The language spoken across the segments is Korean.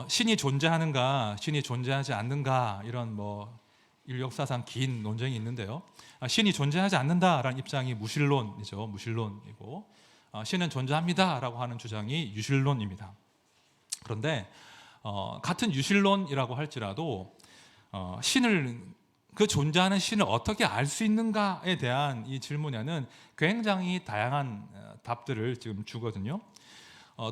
신이 존재하는가, 신이 존재하지 않는가 이런 인류 역사상 긴 논쟁이 있는데요. 신이 존재하지 않는다라는 입장이 무신론이죠. 무신론이고 신은 존재합니다라고 하는 주장이 유신론입니다. 그런데 같은 유신론이라고 할지라도 그 존재하는 신을 어떻게 알 수 있는가에 대한 이 질문에는 굉장히 다양한 답들을 지금 주거든요.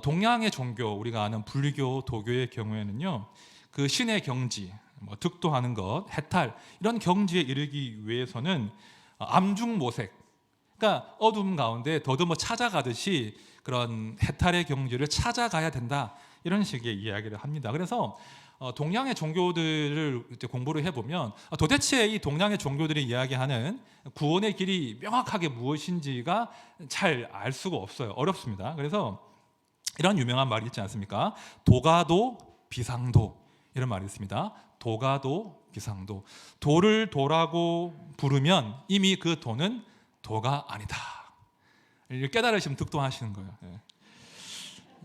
동양의 종교, 우리가 아는 불교, 도교의 경우에는요, 그 신의 경지, 득도하는 것, 해탈 이런 경지에 이르기 위해서는 암중모색, 그러니까 어둠 가운데 더듬어 찾아가듯이 그런 해탈의 경지를 찾아가야 된다, 이런 식의 이야기를 합니다. 그래서 동양의 종교들을 이제 공부를 해보면 도대체 이 동양의 종교들이 이야기하는 구원의 길이 명확하게 무엇인지가 잘 알 수가 없어요. 어렵습니다. 그래서 이런 유명한 말이 있지 않습니까? 도가도 비상도, 이런 말이 있습니다. 도가도 비상도. 도를 도라고 부르면 이미 그 도는 도가 아니다. 깨달으시면 득도하시는 거예요.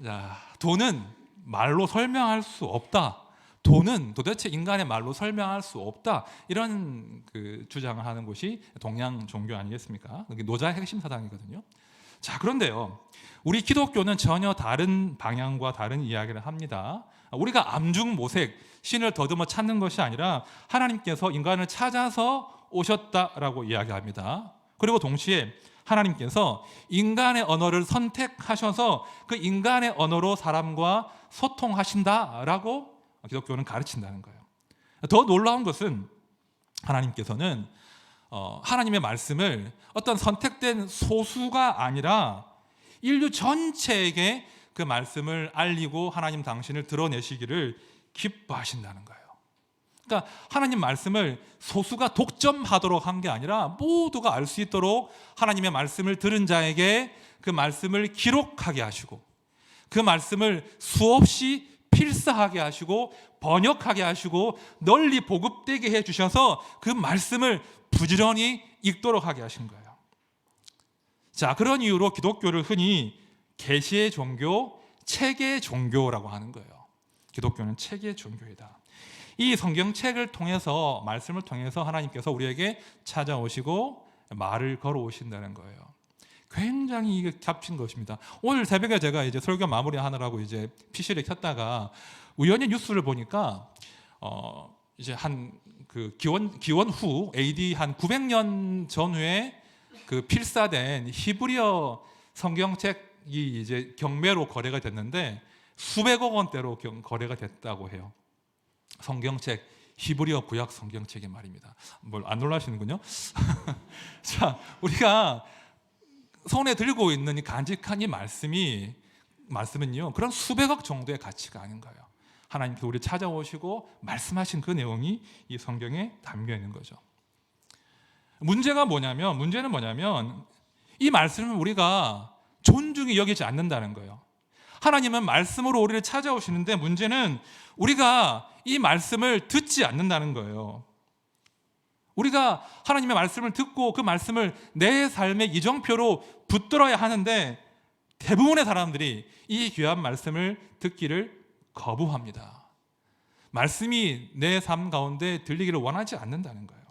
자, 도는 말로 설명할 수 없다. 도는 도대체 인간의 말로 설명할 수 없다. 이런 주장을 하는 곳이 동양 종교 아니겠습니까? 노자의 핵심 사상이거든요. 자, 그런데요, 우리 기독교는 전혀 다른 방향과 다른 이야기를 합니다. 우리가 암중모색, 신을 더듬어 찾는 것이 아니라 하나님께서 인간을 찾아서 오셨다라고 이야기합니다. 그리고 동시에 하나님께서 인간의 언어를 선택하셔서 그 인간의 언어로 사람과 소통하신다라고 기독교는 가르친다는 거예요. 더 놀라운 것은 하나님께서는 하나님의 말씀을 어떤 선택된 소수가 아니라 인류 전체에게 그 말씀을 알리고 하나님 당신을 드러내시기를 기뻐하신다는 거예요. 그러니까 하나님 말씀을 소수가 독점하도록 한 게 아니라 모두가 알 수 있도록 하나님의 말씀을 들은 자에게 그 말씀을 기록하게 하시고 그 말씀을 수없이 필사하게 하시고 번역하게 하시고 널리 보급되게 해주셔서 그 말씀을 부지런히 읽도록 하게 하신 거예요. 자, 그런 이유로 기독교를 흔히 계시의 종교, 책의 종교라고 하는 거예요. 기독교는 책의 종교이다. 이 성경책을 통해서, 말씀을 통해서 하나님께서 우리에게 찾아오시고 말을 걸어오신다는 거예요. 굉장히 이게 값진 것입니다. 오늘 새벽에 제가 이제 설교 마무리하느라고 이제 PC를 켰다가 우연히 뉴스를 보니까 이제 기원 후 AD 한 900년 전후에 필사된 히브리어 성경책이 이제 경매로 거래가 됐는데 수백억 원대로 거래가 됐다고 해요. 성경책, 히브리어 구약 성경책이 말입니다. 뭘 안 놀라시는군요. 자, 우리가 손에 들고 있는 이 간직한 이 말씀은요, 그런 수백억 정도의 가치가 아닌 거예요. 하나님께서 우리 찾아오시고 말씀하신 그 내용이 이 성경에 담겨 있는 거죠. 문제는 뭐냐면 이 말씀을 우리가 존중히 여기지 않는다는 거예요. 하나님은 말씀으로 우리를 찾아오시는데 문제는 우리가 이 말씀을 듣지 않는다는 거예요. 우리가 하나님의 말씀을 듣고 그 말씀을 내 삶의 이정표로 붙들어야 하는데 대부분의 사람들이 이 귀한 말씀을 듣기를 거부합니다. 말씀이 내 삶 가운데 들리기를 원하지 않는다는 거예요.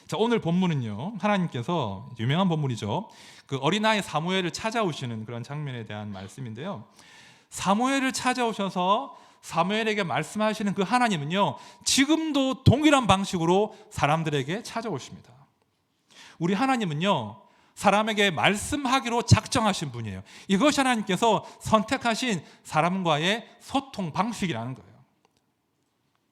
자, 오늘 본문은요, 하나님께서 유명한 본문이죠. 그 어린아이 사무엘을 찾아오시는 그런 장면에 대한 말씀인데요. 사무엘을 찾아오셔서 사무엘에게 말씀하시는 그 하나님은요, 지금도 동일한 방식으로 사람들에게 찾아오십니다. 우리 하나님은요, 사람에게 말씀하기로 작정하신 분이에요. 이것이 하나님께서 선택하신 사람과의 소통 방식이라는 거예요.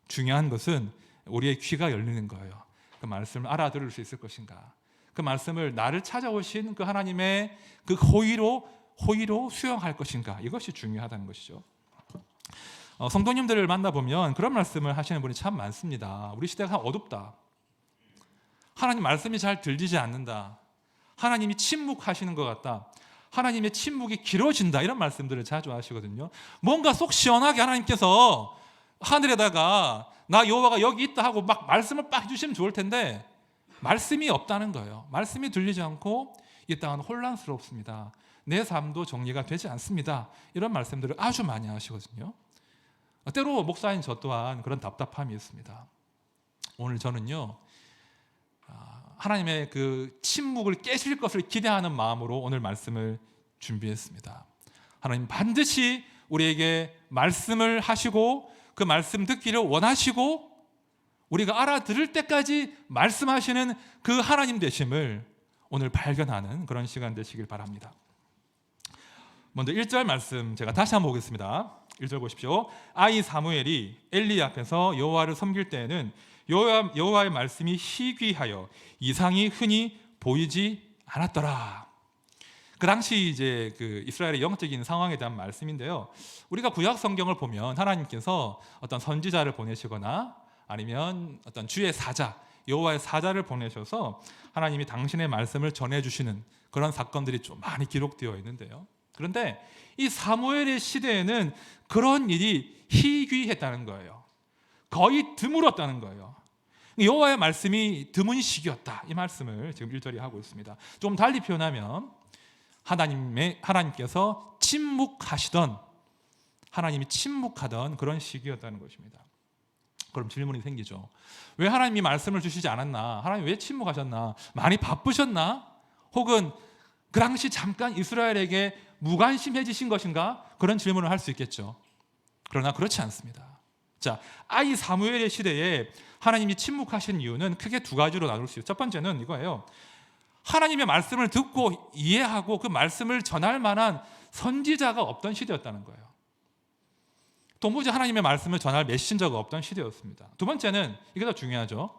중요한 것은 우리의 귀가 열리는 거예요. 그 말씀을 알아들을 수 있을 것인가? 그 말씀을 나를 찾아오신 그 하나님의 그 호의로 수용할 것인가? 이것이 중요하다는 것이죠. 성도님들을 만나보면 그런 말씀을 하시는 분이 참 많습니다. 우리 시대가 어둡다. 하나님 말씀이 잘 들리지 않는다. 하나님이 침묵하시는 것 같다. 하나님의 침묵이 길어진다. 이런 말씀들을 자주 하시거든요. 뭔가 속 시원하게 하나님께서 하늘에다가 나 여호와가 여기 있다 하고 막 말씀을 빡 해주시면 좋을 텐데 말씀이 없다는 거예요. 말씀이 들리지 않고 이 땅은 혼란스럽습니다. 내 삶도 정리가 되지 않습니다. 이런 말씀들을 아주 많이 하시거든요. 때로 목사인 저 또한 그런 답답함이 있습니다. 오늘 저는요, 하나님의 그 침묵을 깨실 것을 기대하는 마음으로 오늘 말씀을 준비했습니다. 하나님 반드시 우리에게 말씀을 하시고 그 말씀 듣기를 원하시고 우리가 알아들을 때까지 말씀하시는 그 하나님 되심을 오늘 발견하는 그런 시간 되시길 바랍니다. 먼저 1절 말씀 제가 다시 한번 보겠습니다. 1절 보십시오. 아이 사무엘이 엘리 앞에서 여호와를 섬길 때에는 여호와의 말씀이 희귀하여 이상이 흔히 보이지 않았더라. 그 당시 이제 그 이스라엘의 영적인 상황에 대한 말씀인데요. 우리가 구약 성경을 보면 하나님께서 어떤 선지자를 보내시거나 아니면 어떤 주의 사자, 여호와의 사자를 보내셔서 하나님이 당신의 말씀을 전해주시는 그런 사건들이 좀 많이 기록되어 있는데요. 그런데 이 사무엘의 시대에는 그런 일이 희귀했다는 거예요. 거의 드물었다는 거예요. 여호와의 말씀이 드문 시기였다, 이 말씀을 지금 1절이 하고 있습니다. 좀 달리 표현하면 하나님께서 하나님이 침묵하던 그런 시기였다는 것입니다. 그럼 질문이 생기죠. 왜 하나님이 말씀을 주시지 않았나? 하나님 왜 침묵하셨나? 많이 바쁘셨나? 혹은 그 당시 잠깐 이스라엘에게 무관심해지신 것인가? 그런 질문을 할 수 있겠죠. 그러나 그렇지 않습니다. 자, 아이 사무엘의 시대에 하나님이 침묵하신 이유는 크게 두 가지로 나눌 수 있어요. 첫 번째는 이거예요. 하나님의 말씀을 듣고 이해하고 그 말씀을 전할 만한 선지자가 없던 시대였다는 거예요. 도무지 하나님의 말씀을 전할 메신저가 없던 시대였습니다. 두 번째는 이게 더 중요하죠.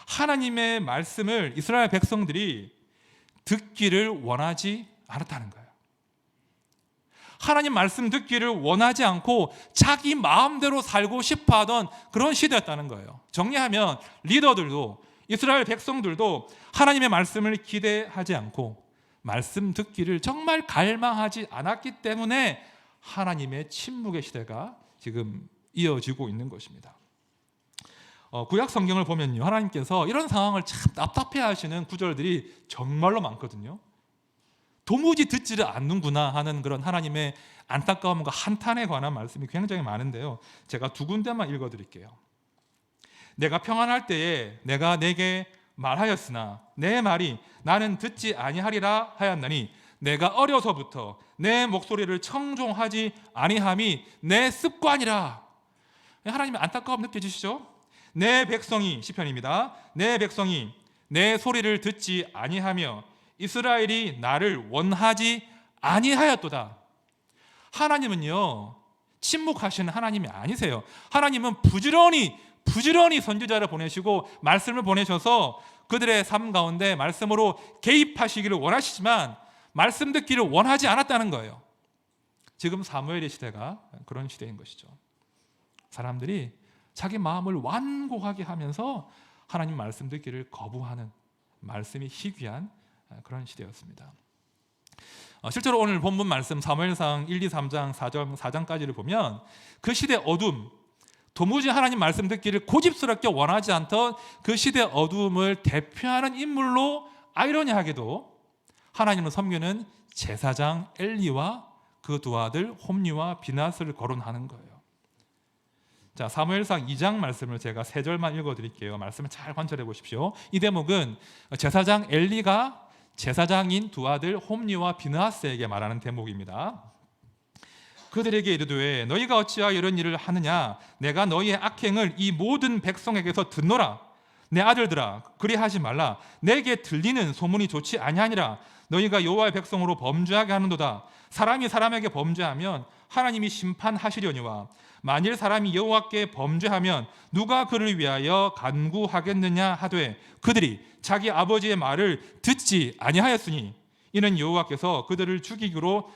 하나님의 말씀을 이스라엘 백성들이 듣기를 원하지 않았다는 거예요. 하나님 말씀 듣기를 원하지 않고 자기 마음대로 살고 싶어하던 그런 시대였다는 거예요. 정리하면 리더들도 이스라엘 백성들도 하나님의 말씀을 기대하지 않고 말씀 듣기를 정말 갈망하지 않았기 때문에 하나님의 침묵의 시대가 지금 이어지고 있는 것입니다. 구약 성경을 보면요, 하나님께서 이런 상황을 참 답답해하시는 구절들이 정말로 많거든요. 도무지 듣지를 않는구나 하는 그런 하나님의 안타까움과 한탄에 관한 말씀이 굉장히 많은데요. 제가 두 군데만 읽어드릴게요. 내가 평안할 때에 내가 내게 말하였으나 내 말이 나는 듣지 아니하리라 하였나니 내가 어려서부터 내 목소리를 청종하지 아니함이 내 습관이라. 하나님의 안타까움 느껴지시죠? 내 백성이, 시편입니다. 내 백성이 내 소리를 듣지 아니하며 이스라엘이 나를 원하지 아니하였도다. 하나님은요, 침묵하시는 하나님이 아니세요. 하나님은 부지런히 선지자를 보내시고 말씀을 보내셔서 그들의 삶 가운데 말씀으로 개입하시기를 원하시지만 말씀 듣기를 원하지 않았다는 거예요. 지금 사무엘의 시대가 그런 시대인 것이죠. 사람들이 자기 마음을 완고하게 하면서 하나님 말씀 듣기를 거부하는, 말씀이 희귀한 그런 시대였습니다. 실제로 오늘 본문 말씀 사무엘상 1, 2, 3장, 4장까지를 보면 그 시대 어둠, 도무지 하나님 말씀 듣기를 고집스럽게 원하지 않던 그 시대 어둠을 대표하는 인물로 아이러니하게도 하나님을 섬기는 제사장 엘리와 그 두 아들 홈리와 비나스를 거론하는 거예요. 자, 사무엘상 2장 말씀을 제가 3절만 읽어드릴게요. 말씀을 잘 관찰해 보십시오. 이 대목은 제사장 엘리가 제사장인 두 아들 홈리와 비나스에게 말하는 대목입니다. 그들에게 이르되 너희가 어찌하여 이런 일을 하느냐? 내가 너희의 악행을 이 모든 백성에게서 듣노라. 내 아들들아, 그리하지 말라. 내게 들리는 소문이 좋지 아니하니라. 너희가 여호와의 백성으로 범죄하게 하는도다. 사람이 사람에게 범죄하면 하나님이 심판하시려니와 만일 사람이 여호와께 범죄하면 누가 그를 위하여 간구하겠느냐 하되 그들이 자기 아버지의 말을 듣지 아니하였으니 이는 여호와께서 그들을 죽이기로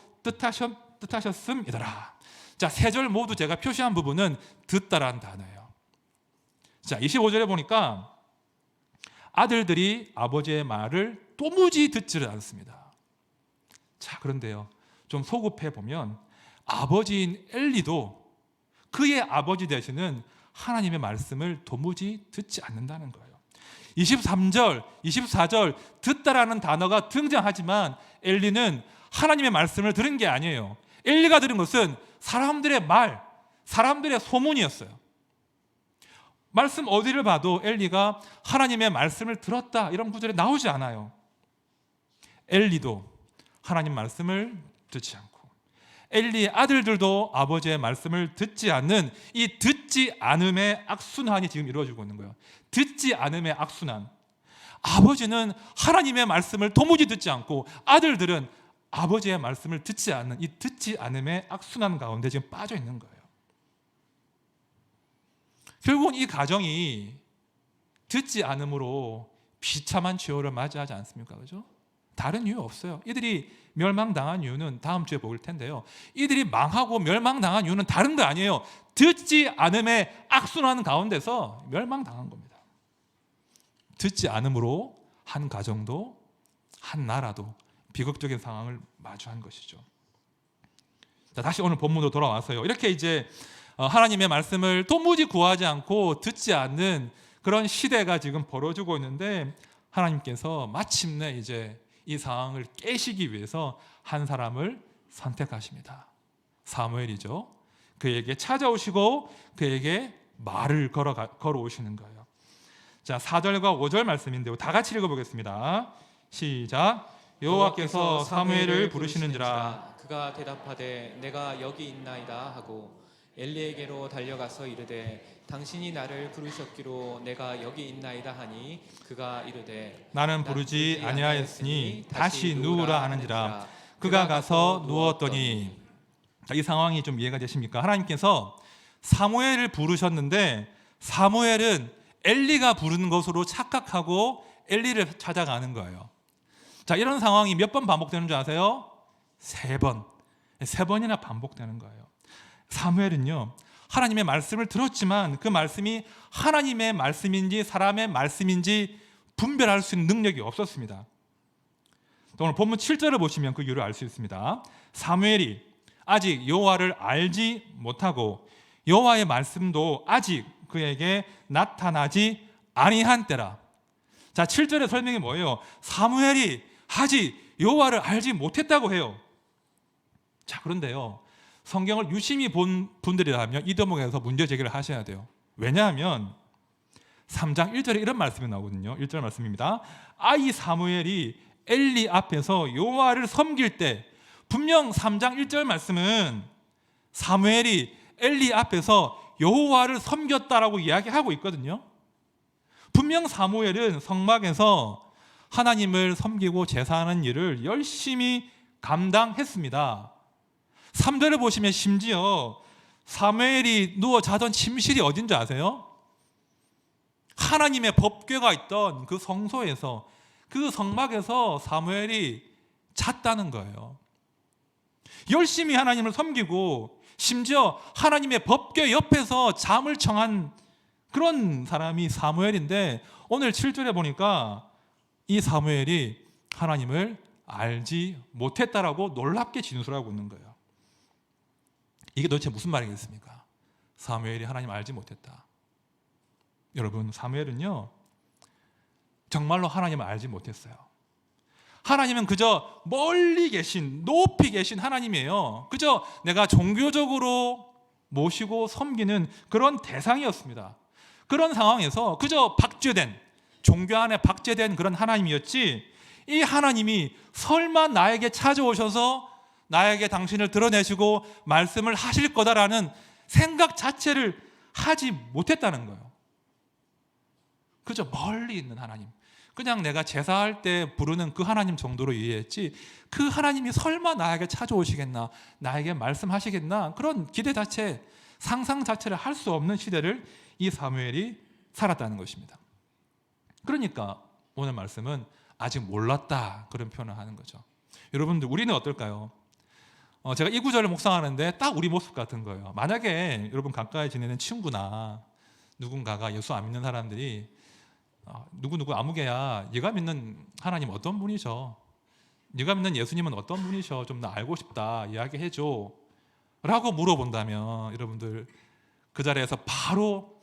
뜻하셨음이더라. 자, 3절 모두 제가 표시한 부분은 듣다라는 단어예요. 자, 25절에 보니까 아들들이 아버지의 말을 도무지 듣지를 않습니다. 자, 그런데요, 좀 소급해 보면 아버지인 엘리도 그의 아버지 되시는 하나님의 말씀을 도무지 듣지 않는다는 거예요. 23절, 24절 듣다라는 단어가 등장하지만 엘리는 하나님의 말씀을 들은 게 아니에요. 엘리가 들은 것은 사람들의 말, 사람들의 소문이었어요. 말씀 어디를 봐도 엘리가 하나님의 말씀을 들었다 이런 구절이 나오지 않아요. 엘리도 하나님 말씀을 듣지 않고 엘리의 아들들도 아버지의 말씀을 듣지 않는 이 듣지 않음의 악순환이 지금 이루어지고 있는 거예요. 듣지 않음의 악순환. 아버지는 하나님의 말씀을 도무지 듣지 않고 아들들은 아버지의 말씀을 듣지 않는 이 듣지 않음의 악순환 가운데 지금 빠져 있는 거예요. 결국은 이 가정이 듣지 않음으로 비참한 최후를 맞이하지 않습니까? 그죠? 다른 이유 없어요. 이들이 멸망당한 이유는 다음 주에 보일 텐데요. 이들이 망하고 멸망당한 이유는 다른 거 아니에요. 듣지 않음의 악순환 가운데서 멸망당한 겁니다. 듣지 않음으로 한 가정도 한 나라도 비극적인 상황을 마주한 것이죠. 자, 다시 오늘 본문으로 돌아와서요. 이렇게 이제 하나님의 말씀을 도무지 구하지 않고 듣지 않는 그런 시대가 지금 벌어지고 있는데 하나님께서 마침내 이제 이 상황을 깨시기 위해서 한 사람을 선택하십니다. 사무엘이죠. 그에게 찾아오시고 그에게 말을 걸어오시는 거예요. 자, 4절과 5절 말씀인데요. 다 같이 읽어보겠습니다. 시작. 여호와께서 사무엘을 부르시는지라 그가 대답하되 내가 여기 있나이다 하고 엘리에게로 달려가서 이르되 당신이 나를 부르셨기로 내가 여기 있나이다 하니 그가 이르되 나는 부르지 아니하였으니 다시 누우라 하는지라. 그가 가서 누웠더니. 자, 이 상황이 좀 이해가 되십니까? 하나님께서 사무엘을 부르셨는데 사무엘은 엘리가 부르는 것으로 착각하고 엘리를 찾아가는 거예요. 자, 이런 상황이 몇 번 반복되는 줄 아세요? 3번. 3번이나 반복되는 거예요. 사무엘은요, 하나님의 말씀을 들었지만 그 말씀이 하나님의 말씀인지 사람의 말씀인지 분별할 수 있는 능력이 없었습니다. 오늘 본문 7절을 보시면 그 이유를 알 수 있습니다. 사무엘이 아직 여호와를 알지 못하고 여호와의 말씀도 아직 그에게 나타나지 아니한 때라. 자, 7절의 설명이 뭐예요? 사무엘이 아직 여호와를 알지 못했다고 해요. 자, 그런데요, 성경을 유심히 본 분들이라면 이 대목에서 문제 제기를 하셔야 돼요. 왜냐하면 3장 1절에 이런 말씀이 나오거든요. 1절 말씀입니다. 아이 사무엘이 엘리 앞에서 여호와를 섬길 때, 분명 3장 1절 말씀은 사무엘이 엘리 앞에서 여호와를 섬겼다라고 이야기하고 있거든요. 분명 사무엘은 성막에서 하나님을 섬기고 제사하는 일을 열심히 감당했습니다. 3절을 보시면 심지어 사무엘이 누워 자던 침실이 어딘지 아세요? 하나님의 법궤가 있던 그 성소에서, 그 성막에서 사무엘이 잤다는 거예요. 열심히 하나님을 섬기고 심지어 하나님의 법궤 옆에서 잠을 청한 그런 사람이 사무엘인데 오늘 7절에 보니까 이 사무엘이 하나님을 알지 못했다라고 놀랍게 진술하고 있는 거예요. 이게 도대체 무슨 말이겠습니까? 사무엘이 하나님 알지 못했다. 여러분, 사무엘은요 정말로 하나님을 알지 못했어요. 하나님은 그저 멀리 계신, 높이 계신 하나님이에요. 그저 내가 종교적으로 모시고 섬기는 그런 대상이었습니다. 그런 상황에서 그저 박제된, 종교 안에 박제된 그런 하나님이었지, 이 하나님이 설마 나에게 찾아오셔서 나에게 당신을 드러내시고 말씀을 하실 거다라는 생각 자체를 하지 못했다는 거예요. 그저 멀리 있는 하나님, 그냥 내가 제사할 때 부르는 그 하나님 정도로 이해했지, 그 하나님이 설마 나에게 찾아오시겠나, 나에게 말씀하시겠나, 그런 기대 자체, 상상 자체를 할 수 없는 시대를 이 사무엘이 살았다는 것입니다. 그러니까 오늘 말씀은 아직 몰랐다, 그런 표현을 하는 거죠. 여러분들, 우리는 어떨까요? 제가 이 구절을 묵상하는데 딱 우리 모습 같은 거예요. 만약에 여러분 가까이 지내는 친구나 누군가가 예수 안 믿는 사람들이 누구 아무개야, 네가 믿는 하나님 어떤 분이셔? 네가 믿는 예수님은 어떤 분이셔? 좀 나 알고 싶다, 이야기해줘 라고 물어본다면 여러분들 그 자리에서 바로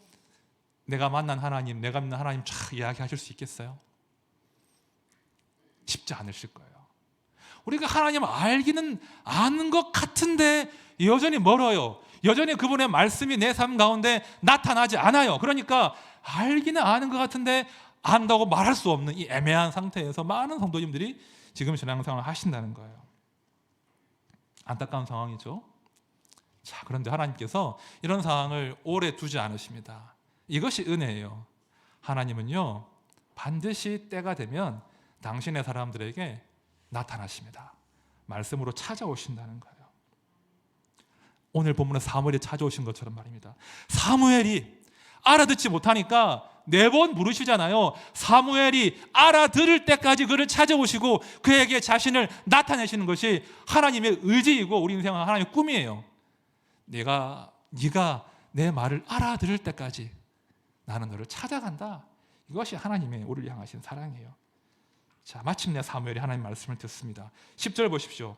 내가 만난 하나님, 내가 믿는 하나님 쫙 이야기하실 수 있겠어요? 쉽지 않으실 거예요. 우리가 하나님 알기는 아는 것 같은데 여전히 멀어요. 여전히 그분의 말씀이 내 삶 가운데 나타나지 않아요. 그러니까 알기는 아는 것 같은데 안다고 말할 수 없는 이 애매한 상태에서 많은 성도님들이 지금 신앙생활을 하신다는 거예요. 안타까운 상황이죠. 자, 그런데 하나님께서 이런 상황을 오래 두지 않으십니다. 이것이 은혜예요. 하나님은요, 반드시 때가 되면 당신의 사람들에게 나타나십니다. 말씀으로 찾아오신다는 거예요. 오늘 본문에 사무엘이 찾아오신 것처럼 말입니다. 사무엘이 알아듣지 못하니까 4번 물으시잖아요. 사무엘이 알아들을 때까지 그를 찾아오시고 그에게 자신을 나타내시는 것이 하나님의 의지이고 우리 인생은 하나님의 꿈이에요. 네가 내 말을 알아들을 때까지 나는 너를 찾아간다. 이것이 하나님의 우리를 향하신 사랑이에요. 자, 마침내 사무엘이 하나님 말씀을 듣습니다. 10절 보십시오.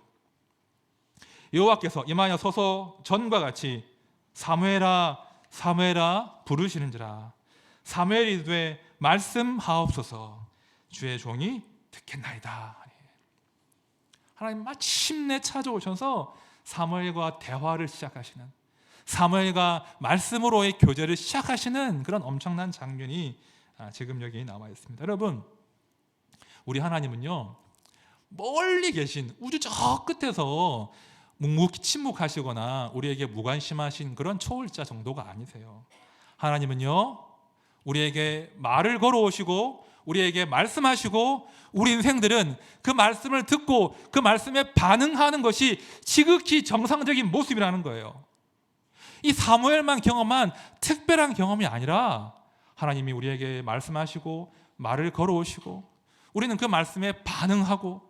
여호와께서 임하여 서서 전과 같이 사무엘아 사무엘아 부르시는지라. 사무엘이 이르되 말씀하옵소서 주의 종이 듣겠나이다. 하나님 마침내 찾아오셔서 사무엘과 대화를 시작하시는, 사무엘과 말씀으로의 교제를 시작하시는 그런 엄청난 장면이 지금 여기 나와 있습니다. 여러분, 우리 하나님은요, 멀리 계신 우주 저 끝에서 묵묵히 침묵하시거나 우리에게 무관심하신 그런 초월자 정도가 아니세요. 하나님은요, 우리에게 말을 걸어오시고 우리에게 말씀하시고 우리 인생들은 그 말씀을 듣고 그 말씀에 반응하는 것이 지극히 정상적인 모습이라는 거예요. 이 사무엘만 경험한 특별한 경험이 아니라 하나님이 우리에게 말씀하시고 말을 걸어오시고 우리는 그 말씀에 반응하고,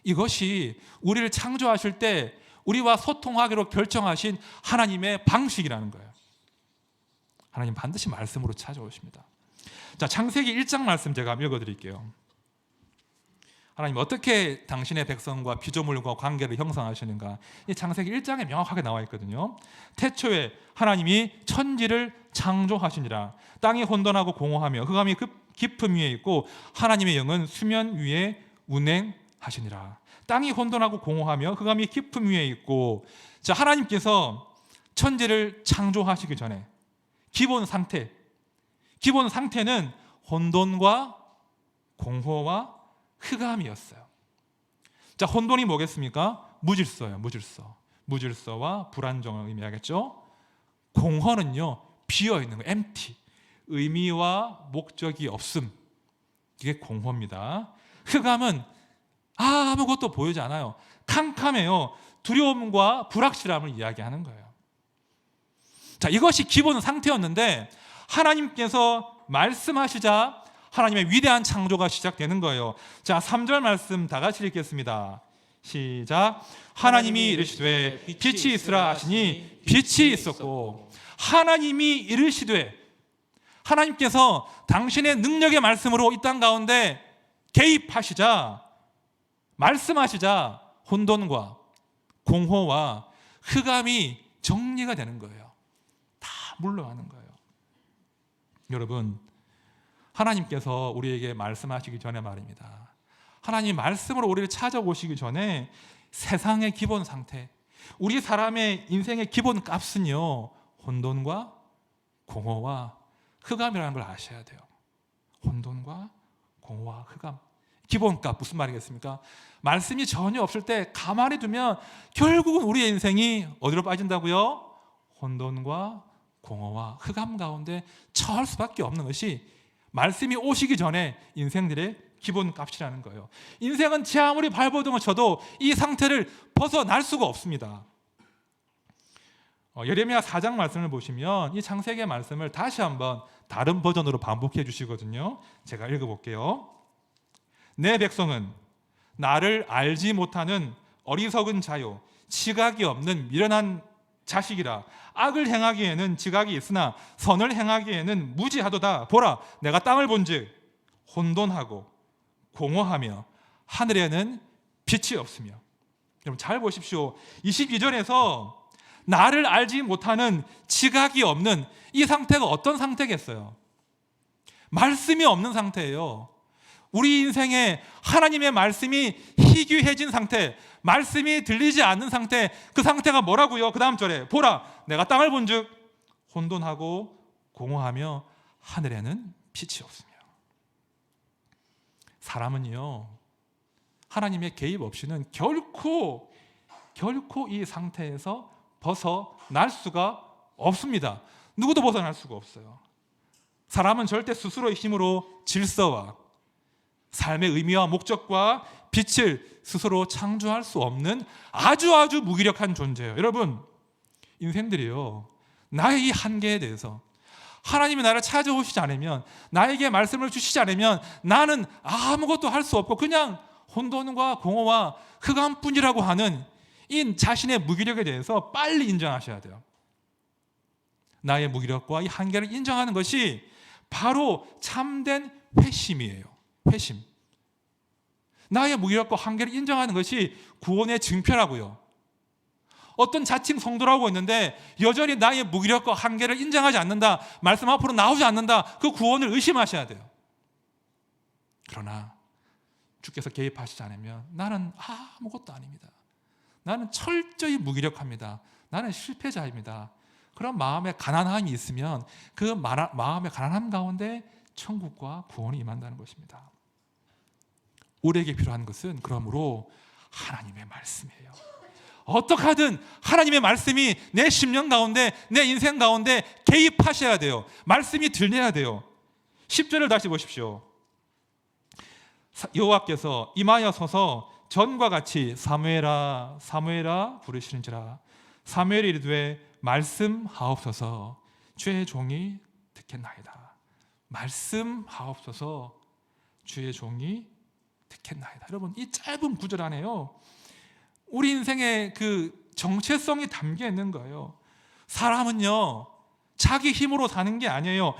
이것이 우리를 창조하실 때 우리와 소통하기로 결정하신 하나님의 방식이라는 거예요. 하나님 반드시 말씀으로 찾아오십니다. 자, 창세기 1장 말씀 제가 읽어드릴게요. 하나님 어떻게 당신의 백성과 피조물과 관계를 형성하시는가, 이 창세기 1장에 명확하게 나와 있거든요. 태초에 하나님이 천지를 창조하시니라. 땅이 혼돈하고 공허하며 흑암이 깊음 위에 있고 하나님의 영은 수면 위에 운행하시니라. 땅이 혼돈하고 공허하며 흑암이 깊음 위에 있고, 자, 하나님께서 천지를 창조하시기 전에 기본 상태는 혼돈과 공허와 흑암이었어요. 자, 혼돈이 뭐겠습니까? 무질서예요. 무질서와 불안정을 의미하겠죠. 공허는요, 비어 있는 거, empty, 의미와 목적이 없음, 이게 공허입니다. 흑암은 아무것도 보이지 않아요. 캄캄해요. 두려움과 불확실함을 이야기하는 거예요. 자, 이것이 기본 상태였는데 하나님께서 말씀하시자 하나님의 위대한 창조가 시작되는 거예요. 자, 3절 말씀 다 같이 읽겠습니다. 시작. 하나님이 이르시되 빛이 있으라 하시니 빛이 있었고, 하나님이 이르시되, 하나님께서 당신의 능력의 말씀으로 이 땅 가운데 개입하시자, 말씀하시자 혼돈과 공허와 흑암이 정리가 되는 거예요. 다 물러가는 거예요. 여러분, 하나님께서 우리에게 말씀하시기 전에 말입니다. 하나님 말씀으로 우리를 찾아오시기 전에 세상의 기본 상태, 우리 사람의 인생의 기본 값은요, 혼돈과 공허와 흑암이라는 걸 아셔야 돼요. 혼돈과 공허와 흑암, 기본값. 무슨 말이겠습니까? 말씀이 전혀 없을 때 가만히 두면 결국은 우리의 인생이 어디로 빠진다고요? 혼돈과 공허와 흑암 가운데 처할 수밖에 없는 것이 말씀이 오시기 전에 인생들의 기본값이라는 거예요. 인생은 제 아무리 발버둥을 쳐도 이 상태를 벗어날 수가 없습니다. 예레미야 4장 말씀을 보시면 이 창세기의 말씀을 다시 한번 다른 버전으로 반복해 주시거든요. 제가 읽어볼게요. 내 백성은 나를 알지 못하는 어리석은 자요, 지각이 없는 미련한 자식이라. 악을 행하기에는 지각이 있으나 선을 행하기에는 무지하도다. 보라, 내가 땅을 본즉 혼돈하고 공허하며 하늘에는 빛이 없으며. 여러분 잘 보십시오. 22절에서 나를 알지 못하는 지각이 없는 이 상태가 어떤 상태겠어요? 말씀이 없는 상태예요. 우리 인생에 하나님의 말씀이 희귀해진 상태, 말씀이 들리지 않는 상태, 그 상태가 뭐라고요? 그 다음 절에 보라, 내가 땅을 본즉 혼돈하고 공허하며 하늘에는 빛이 없으며. 사람은요, 하나님의 개입 없이는 결코 이 상태에서 벗어날 수가 없습니다. 누구도 벗어날 수가 없어요. 사람은 절대 스스로의 힘으로 질서와 삶의 의미와 목적과 빛을 스스로 창조할 수 없는 아주 무기력한 존재예요. 여러분, 인생들이요, 나의 이 한계에 대해서 하나님이 나를 찾아오시지 않으면, 나에게 말씀을 주시지 않으면 나는 아무것도 할 수 없고 그냥 혼돈과 공허와 흑암뿐이라고 하는 이 자신의 무기력에 대해서 빨리 인정하셔야 돼요. 나의 무기력과 이 한계를 인정하는 것이 바로 참된 회심이에요. 회심. 나의 무기력과 한계를 인정하는 것이 구원의 증표라고요. 어떤 자칭 성도라고 있는데 여전히 나의 무기력과 한계를 인정하지 않는다, 말씀 앞으로 나오지 않는다, 그 구원을 의심하셔야 돼요. 그러나 주께서 개입하시지 않으면 나는 아무것도 아닙니다. 나는 철저히 무기력합니다. 나는 실패자입니다. 그런 마음의 가난함이 있으면 그 마음의 가난함 가운데 천국과 구원이 임한다는 것입니다. 우리에게 필요한 것은 그러므로 하나님의 말씀이에요. 어떻게 하든 하나님의 말씀이 내 심령 가운데, 내 인생 가운데 개입하셔야 돼요. 말씀이 들려야 돼요. 10절을 다시 보십시오. 여호와께서 임하여 서서 전과 같이 사무엘아 사무엘아 부르시는지라. 사무엘이 이르되 말씀하옵소서, 주의 종이 듣겠나이다. 말씀하옵소서, 주의 종이 듣겠나이다. 여러분, 이 짧은 구절 안에요, 우리 인생의 그 정체성이 담겨 있는 거예요. 사람은요, 자기 힘으로 사는 게 아니에요.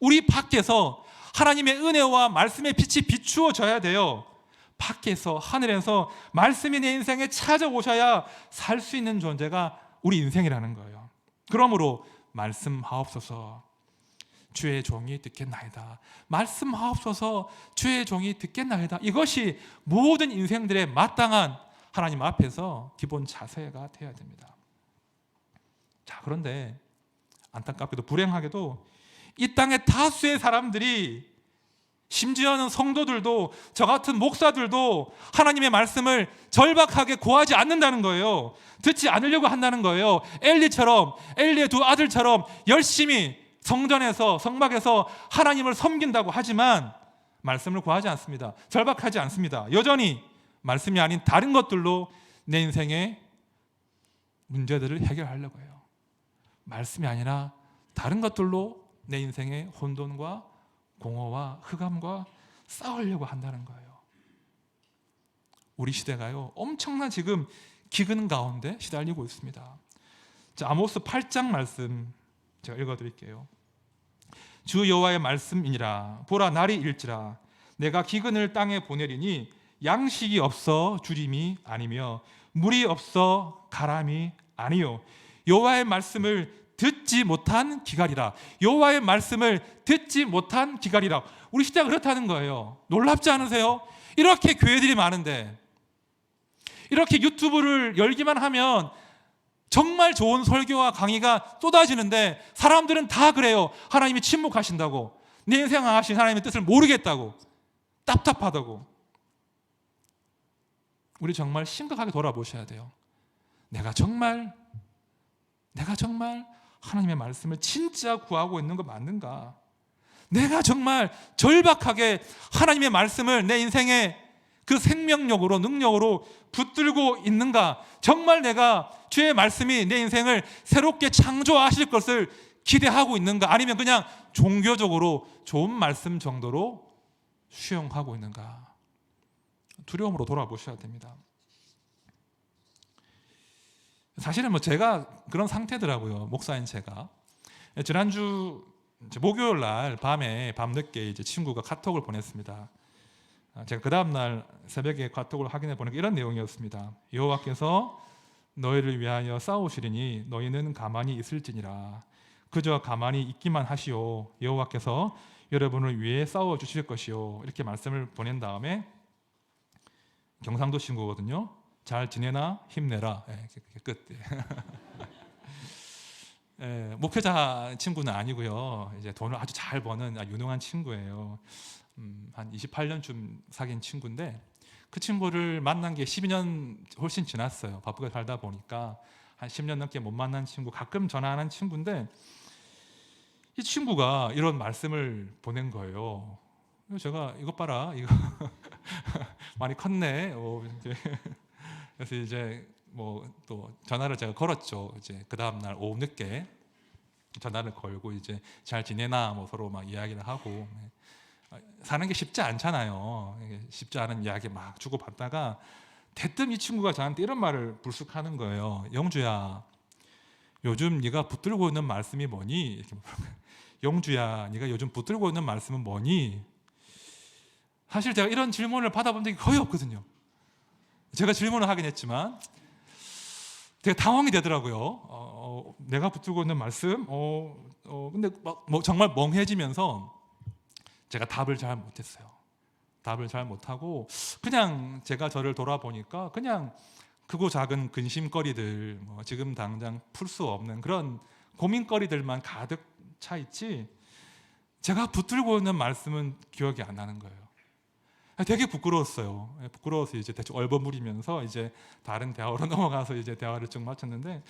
우리 밖에서 하나님의 은혜와 말씀의 빛이 비추어져야 돼요. 밖에서, 하늘에서 말씀이 내 인생에 찾아오셔야 살 수 있는 존재가 우리 인생이라는 거예요. 그러므로 말씀하옵소서, 주의 종이 듣겠나이다. 말씀하옵소서, 주의 종이 듣겠나이다. 이것이 모든 인생들의 마땅한 하나님 앞에서 기본 자세가 되어야 됩니다. 자, 그런데 안타깝게도 불행하게도 이 땅의 다수의 사람들이, 심지어는 성도들도, 저 같은 목사들도 하나님의 말씀을 절박하게 구하지 않는다는 거예요. 듣지 않으려고 한다는 거예요. 엘리의 두 아들처럼 열심히 성전에서, 성막에서 하나님을 섬긴다고 하지만 말씀을 구하지 않습니다. 절박하지 않습니다. 여전히 말씀이 아닌 다른 것들로 내 인생의 문제들을 해결하려고 해요. 말씀이 아니라 다른 것들로 내 인생의 혼돈과 공허와 흑암과 싸우려고 한다는 거예요. 우리 시대가요, 엄청난 지금 기근 가운데 시달리고 있습니다. 자, 아모스 8장 말씀 제가 읽어드릴게요. 주 여호와의 말씀이니라. 보라, 날이 일지라. 내가 기근을 땅에 보내리니 양식이 없어 주림이 아니며 물이 없어 가람이 아니요. 여호와의 말씀을 듣지 못한 기갈이라. 여호와의 말씀을 듣지 못한 기갈이라. 우리 시대가 그렇다는 거예요. 놀랍지 않으세요? 이렇게 교회들이 많은데, 이렇게 유튜브를 열기만 하면 정말 좋은 설교와 강의가 쏟아지는데 사람들은 다 그래요. 하나님이 침묵하신다고, 내 인생 하신 하나님의 뜻을 모르겠다고, 답답하다고. 우리 정말 심각하게 돌아보셔야 돼요. 내가 정말 하나님의 말씀을 진짜 구하고 있는 거 맞는가? 내가 정말 절박하게 하나님의 말씀을 내 인생의 그 생명력으로, 능력으로 붙들고 있는가? 정말 내가 주의 말씀이 내 인생을 새롭게 창조하실 것을 기대하고 있는가? 아니면 그냥 종교적으로 좋은 말씀 정도로 수용하고 있는가? 두려움으로 돌아보셔야 됩니다. 사실은 제가 그런 상태더라고요. 목사인 제가. 지난주 목요일 날 밤늦게 친구가 카톡을 보냈습니다. 제가 그 다음날 새벽에 카톡을 확인해 보니까 이런 내용이었습니다. 여호와께서 너희를 위하여 싸우시리니 너희는 가만히 있을지니라. 그저 가만히 있기만 하시오. 여호와께서 여러분을 위해 싸워 주실 것이요. 이렇게 말씀을 보낸 다음에 경상도 친구거든요. 잘 지내나 힘내라. 끝. 목회자 친구는 아니고요. 이제 돈을 아주 잘 버는 유능한 친구예요. 한 28년쯤 사귄 친구인데 그 친구를 만난 게 12년 훨씬 지났어요. 바쁘게 살다 보니까 한 10년 넘게 못 만난 친구, 가끔 전화하는 친구인데 이 친구가 이런 말씀을 보낸 거예요. 제가 이것 봐라, 이거 많이 컸네. 그래서 이제 뭐 또 전화를 제가 걸었죠. 이제 그 다음 날 오후 늦게 전화를 걸고 이제 잘 지내나 뭐 서로 막 이야기를 하고 사는 게 쉽지 않잖아요. 쉽지 않은 이야기 막 주고 받다가 대뜸 이 친구가 저한테 이런 말을 불쑥하는 거예요. 영주야, 요즘 네가 붙들고 있는 말씀이 뭐니? 이렇게 영주야, 네가 요즘 붙들고 있는 말씀은 뭐니? 사실 제가 이런 질문을 받아본 적이 거의 없거든요. 제가 질문을 하긴 했지만 되게 당황이 되더라고요. 내가 붙들고 있는 말씀? 근데 뭐 정말 멍해지면서 제가 답을 잘 못했어요. 답을 잘 못하고 그냥 제가 저를 돌아보니까 그냥 크고 작은 근심거리들, 뭐 지금 당장 풀 수 없는 그런 고민거리들만 가득 차 있지 제가 붙들고 있는 말씀은 기억이 안 나는 거예요. 되게 부끄러웠어요. 부끄러워서 이제 대충 얼버무리면서 이제 다른 대화로 넘어가서 이제 대화를 쭉 마쳤는데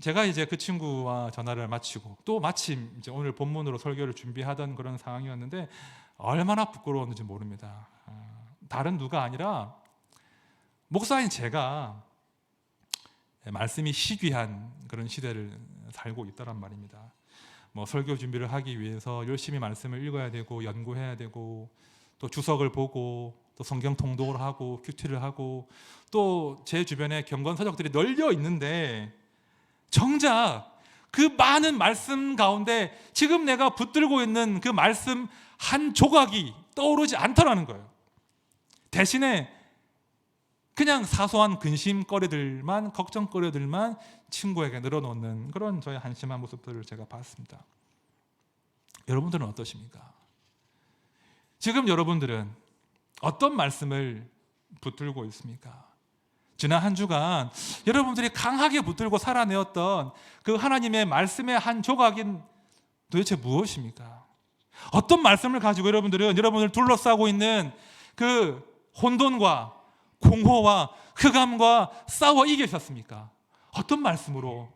제가 이제 그 친구와 전화를 마치고 또 마침 이제 오늘 본문으로 설교를 준비하던 그런 상황이었는데 얼마나 부끄러웠는지 모릅니다. 다른 누가 아니라 목사인 제가 말씀이 희귀한 그런 시대를 살고 있다란 말입니다. 뭐 설교 준비를 하기 위해서 열심히 말씀을 읽어야 되고 연구해야 되고 또 주석을 보고 또 성경 통독을 하고 큐티를 하고 또 제 주변에 경건 서적들이 널려 있는데 정작 그 많은 말씀 가운데 지금 내가 붙들고 있는 그 말씀 한 조각이 떠오르지 않더라는 거예요. 대신에 그냥 사소한 근심거리들만, 걱정거리들만 친구에게 늘어놓는 그런 저의 한심한 모습들을 제가 봤습니다. 여러분들은 어떠십니까? 지금 여러분들은 어떤 말씀을 붙들고 있습니까? 지난 한 주간 여러분들이 강하게 붙들고 살아내었던 그 하나님의 말씀의 한 조각인 도대체 무엇입니까? 어떤 말씀을 가지고 여러분들은 여러분을 둘러싸고 있는 그 혼돈과 공허와 흑암과 싸워 이기셨습니까? 어떤 말씀으로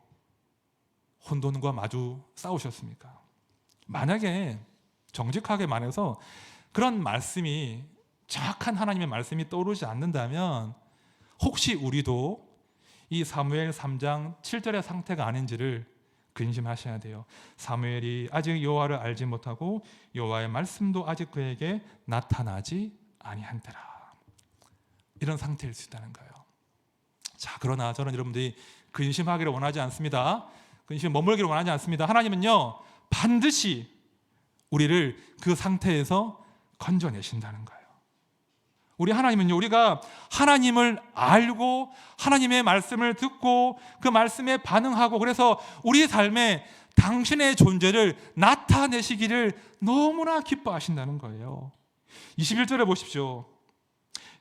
혼돈과 마주 싸우셨습니까? 만약에 정직하게 말해서 그런 말씀이 정확한 하나님의 말씀이 떠오르지 않는다면 혹시 우리도 이 사무엘 3장 7절의 상태가 아닌지를 근심하셔야 돼요. 사무엘이 아직 여호와를 알지 못하고 여호와의 말씀도 아직 그에게 나타나지 아니한테라. 이런 상태일 수 있다는 거예요. 자, 그러나 저는 여러분들이 근심하기를 원하지 않습니다. 근심에 머물기를 원하지 않습니다. 하나님은요 반드시 우리를 그 상태에서 건져내신다는 거예요. 우리 하나님은요, 우리가 하나님을 알고 하나님의 말씀을 듣고 그 말씀에 반응하고 그래서 우리 삶에 당신의 존재를 나타내시기를 너무나 기뻐하신다는 거예요. 21절에 보십시오.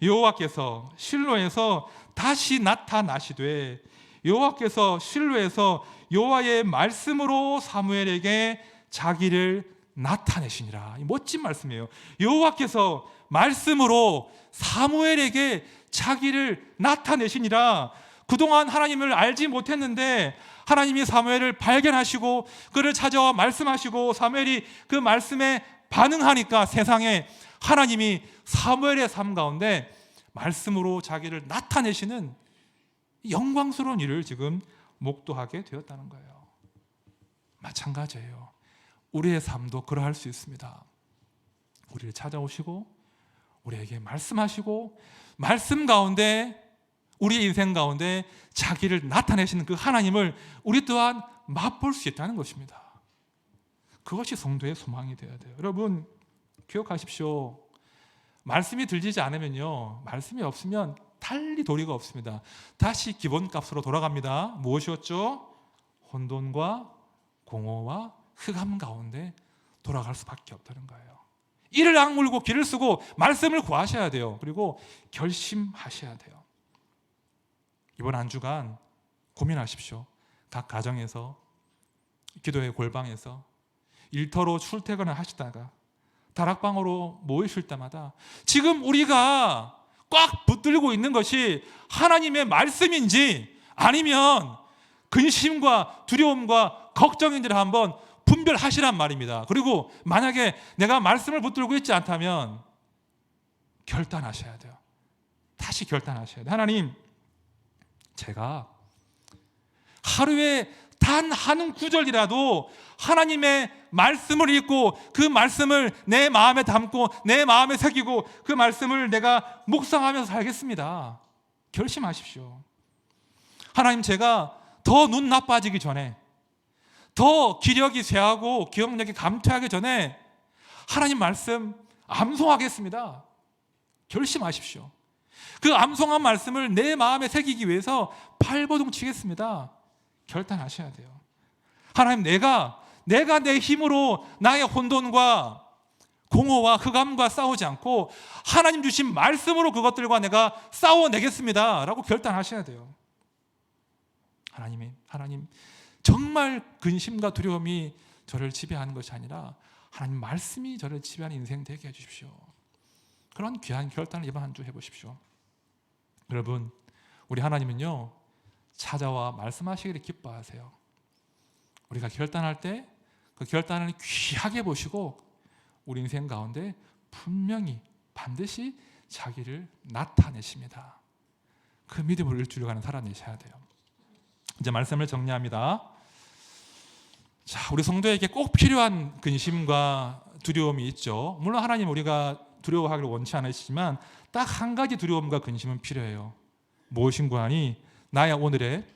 여호와께서 실로에서 다시 나타나시되 여호와께서 실로에서 여호와의 말씀으로 사무엘에게 자기를 나타내시니라. 멋진 말씀이에요. 여호와께서 말씀으로 사무엘에게 자기를 나타내시니라. 그동안 하나님을 알지 못했는데 하나님이 사무엘을 발견하시고 그를 찾아와 말씀하시고 사무엘이 그 말씀에 반응하니까 세상에 하나님이 사무엘의 삶 가운데 말씀으로 자기를 나타내시는 영광스러운 일을 지금 목도하게 되었다는 거예요. 마찬가지예요. 우리의 삶도 그러할 수 있습니다. 우리를 찾아오시고 우리에게 말씀하시고 말씀 가운데 우리의 인생 가운데 자기를 나타내시는 그 하나님을 우리 또한 맛볼 수 있다는 것입니다. 그것이 성도의 소망이 되어야 돼요. 여러분 기억하십시오. 말씀이 들리지 않으면요, 말씀이 없으면 달리 도리가 없습니다. 다시 기본값으로 돌아갑니다. 무엇이었죠? 혼돈과 공허와 흑암 가운데 돌아갈 수밖에 없다는 거예요. 이를 악물고 길을 쓰고 말씀을 구하셔야 돼요. 그리고 결심하셔야 돼요. 이번 한 주간 고민하십시오. 각 가정에서, 기도의 골방에서, 일터로 출퇴근을 하시다가 다락방으로 모이실 때마다 지금 우리가 꽉 붙들고 있는 것이 하나님의 말씀인지 아니면 근심과 두려움과 걱정인지를 한번 분별하시란 말입니다. 그리고 만약에 내가 말씀을 붙들고 있지 않다면 결단하셔야 돼요. 다시 결단하셔야 돼요. 하나님, 제가 하루에 단 한 구절이라도 하나님의 말씀을 읽고 그 말씀을 내 마음에 담고 내 마음에 새기고 그 말씀을 내가 묵상하면서 살겠습니다. 결심하십시오. 하나님, 제가 더 눈 나빠지기 전에, 더 기력이 쇠하고 기억력이 감퇴하기 전에 하나님 말씀 암송하겠습니다. 결심하십시오. 그 암송한 말씀을 내 마음에 새기기 위해서 발버둥 치겠습니다. 결단하셔야 돼요. 하나님, 내가 내 힘으로 나의 혼돈과 공허와 흑암과 싸우지 않고 하나님 주신 말씀으로 그것들과 내가 싸워내겠습니다 라고 결단하셔야 돼요. 하나님, 정말 근심과 두려움이 저를 지배하는 것이 아니라 하나님 말씀이 저를 지배하는 인생 되게 해주십시오. 그런 귀한 결단을 이번 한 주 해보십시오. 여러분, 우리 하나님은요, 찾아와 말씀하시기를 기뻐하세요. 우리가 결단할 때 그 결단을 귀하게 보시고 우리 인생 가운데 분명히 반드시 자기를 나타내십니다. 그 믿음을 일주일간은 살아내셔야 돼요. 이제 말씀을 정리합니다. 자, 우리 성도에게 꼭 필요한 근심과 두려움이 있죠. 물론 하나님 우리가 두려워하기를 원치 않으시지만 딱 한 가지 두려움과 근심은 필요해요. 무엇인고 하니 나의 오늘에,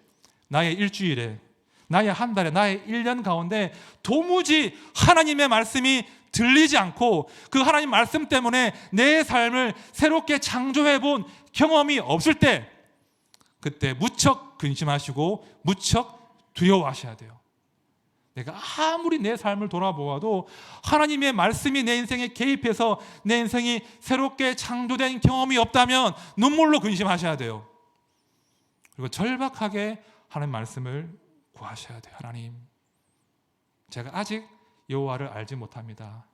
나의 일주일에, 나의 한 달에, 나의 1년 가운데 도무지 하나님의 말씀이 들리지 않고 그 하나님 말씀 때문에 내 삶을 새롭게 창조해 본 경험이 없을 때, 그때 무척 근심하시고 무척 두려워하셔야 돼요. 내가 아무리 내 삶을 돌아보아도 하나님의 말씀이 내 인생에 개입해서 내 인생이 새롭게 창조된 경험이 없다면 눈물로 근심하셔야 돼요. 그리고 절박하게 하나님 말씀을 구하셔야 돼요. 하나님, 제가 아직 여호와를 알지 못합니다.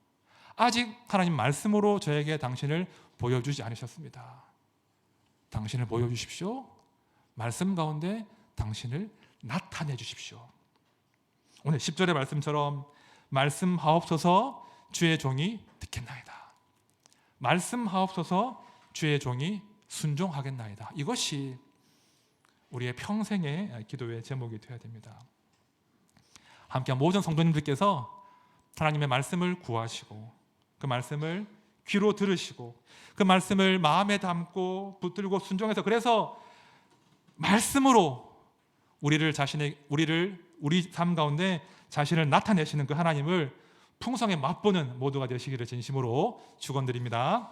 아직 하나님 말씀으로 저에게 당신을 보여주지 않으셨습니다. 당신을 보여주십시오. 말씀 가운데 당신을 나타내 주십시오. 오늘 10절의 말씀처럼 말씀하옵소서 주의 종이 듣겠나이다. 말씀하옵소서 주의 종이 순종하겠나이다. 이것이 우리의 평생의 기도의 제목이 되어야 됩니다. 함께 모든 성도님들께서 하나님의 말씀을 구하시고 그 말씀을 귀로 들으시고 그 말씀을 마음에 담고 붙들고 순종해서, 그래서 말씀으로 우리 삶 가운데 자신을 나타내시는 그 하나님을 풍성에 맛보는 모두가 되시기를 진심으로 축원드립니다.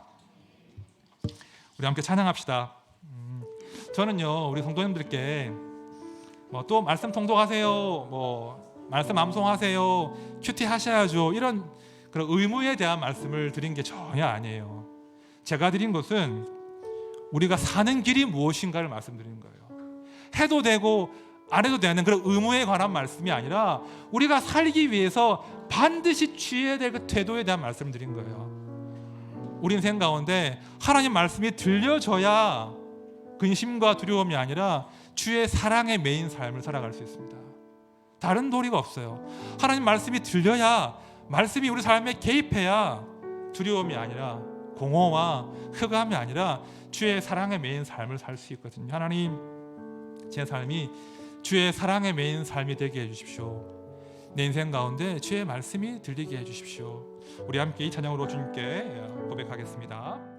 우리 함께 찬양합시다. 저는요, 우리 성도님들께 또 말씀 통독하세요, 말씀 암송하세요, 큐티 하셔야죠, 이런 그런 의무에 대한 말씀을 드린 게 전혀 아니에요. 제가 드린 것은 우리가 사는 길이 무엇인가를 말씀드리는 거예요. 해도 되고 안 해도 되는 그런 의무에 관한 말씀이 아니라 우리가 살기 위해서 반드시 취해야 될 그 태도에 대한 말씀을 드린 거예요. 우리 인생 가운데 하나님 말씀이 들려져야 근심과 두려움이 아니라 주의 사랑에 매인 삶을 살아갈 수 있습니다. 다른 도리가 없어요. 하나님 말씀이 들려야, 말씀이 우리 삶에 개입해야 두려움이 아니라 공허와 흑암이 아니라 주의 사랑에 매인 삶을 살 수 있거든요. 하나님, 제 삶이 주의 사랑에 매인 삶이 되게 해주십시오. 내 인생 가운데 주의 말씀이 들리게 해주십시오. 우리 함께 이 찬양으로 주님께 고백하겠습니다.